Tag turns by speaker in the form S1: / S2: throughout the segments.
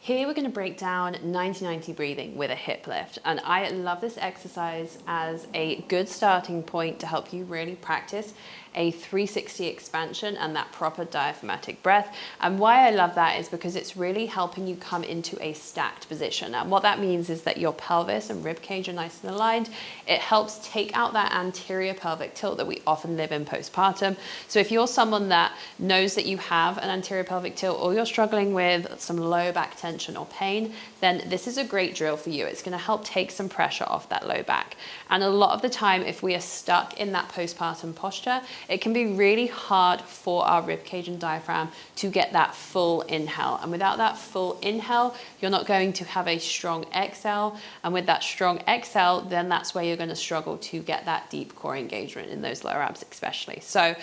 S1: Here we're going to break down 90-90 breathing with a hip lift, and I love this exercise as a good starting point to help you really practice a 360 expansion and that proper diaphragmatic breath. And why I love that is because it's really helping you come into a stacked position. And what that means is that your pelvis and rib cage are nice and aligned. It helps take out that anterior pelvic tilt that we often live in postpartum. So if you're someone that knows that you have an anterior pelvic tilt, or you're struggling with some low back tension or pain, then this is a great drill for you. It's going to help take some pressure off that low back. And a lot of the time, if we are stuck in that postpartum posture, it can be really hard for our rib cage and diaphragm to get that full inhale. And without that full inhale, you're not going to have a strong exhale. And with that strong exhale, then that's where you're going to struggle to get that deep core engagement in those lower abs especially. So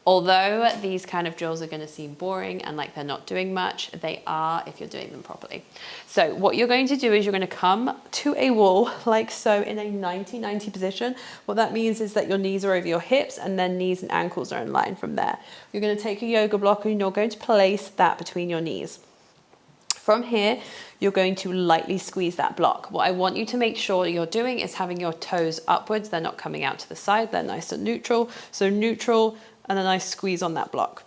S1: although these kind of drills are going to seem boring and like they're not doing much, they are if you're doing them properly. So what you're going to do is you're going to come to a wall like so in a 90-90 position. What that means is that your knees are over your hips and then knees and ankles are in line from there. You're going to take a yoga block and you're going to place that between your knees. From here, you're going to lightly squeeze that block. What I want you to make sure you're doing is having your toes upwards. They're not coming out to the side. They're nice and neutral. So neutral and a nice squeeze on that block.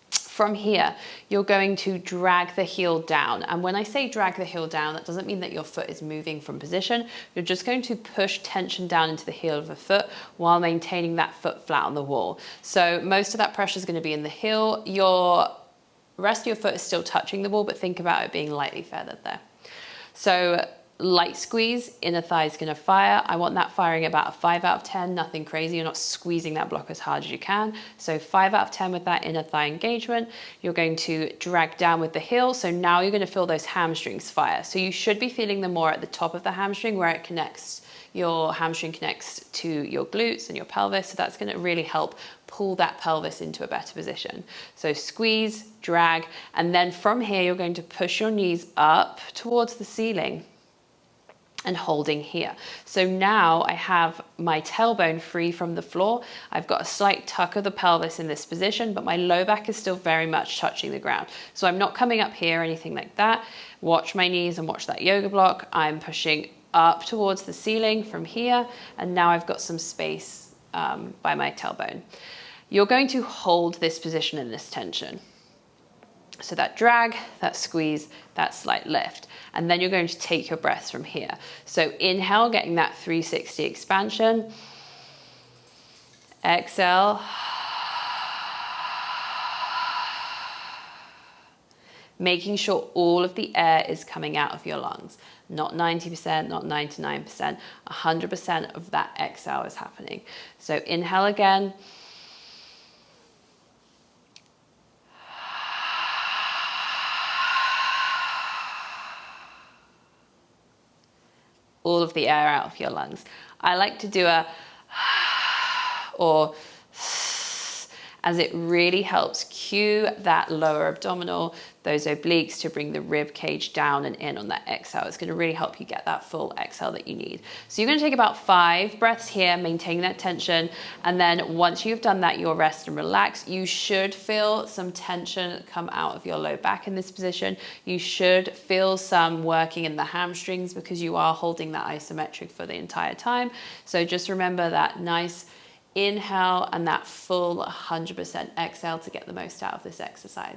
S1: From here, you're going to drag the heel down. And when I say drag the heel down, that doesn't mean that your foot is moving from position. You're just going to push tension down into the heel of the foot while maintaining that foot flat on the wall. So most of that pressure is going to be in the heel. Your rest of your foot is still touching the wall, but think about it being lightly feathered there. So light squeeze, inner thigh is going to fire. I want that firing about a 5 out of 10, nothing crazy. You're not squeezing that block as hard as you can. So 5 out of 10 with that inner thigh engagement. You're going to drag down with the heel. So now you're going to feel those hamstrings fire. So you should be feeling them more at the top of the hamstring where it connects. Your hamstring connects to your glutes and your pelvis. So that's going to really help pull that pelvis into a better position. So squeeze, drag, and then from here, you're going to push your knees up towards the ceiling and holding here. So now I have my tailbone free from the floor. I've got a slight tuck of the pelvis in this position, but my low back is still very much touching the ground. So I'm not coming up here or anything like that. Watch my knees and watch that yoga block. I'm pushing up towards the ceiling from here. And now I've got some space by my tailbone. You're going to hold this position in this tension. So that drag, that squeeze, that slight lift. And then you're going to take your breaths from here. So inhale, getting that 360 expansion. Exhale. Making sure all of the air is coming out of your lungs. Not 90%, not 99%, 100% of that exhale is happening. So inhale again. All of the air out of your lungs. I like to do a or as it really helps cue that lower abdominal, those obliques to bring the rib cage down and in on that exhale. It's going to really help you get that full exhale that you need. So you're going to take about 5 breaths here, maintaining that tension. And then once you've done that, you'll rest and relax. You should feel some tension come out of your low back in this position. You should feel some working in the hamstrings because you are holding that isometric for the entire time. So just remember that nice inhale and that full 100% exhale to get the most out of this exercise.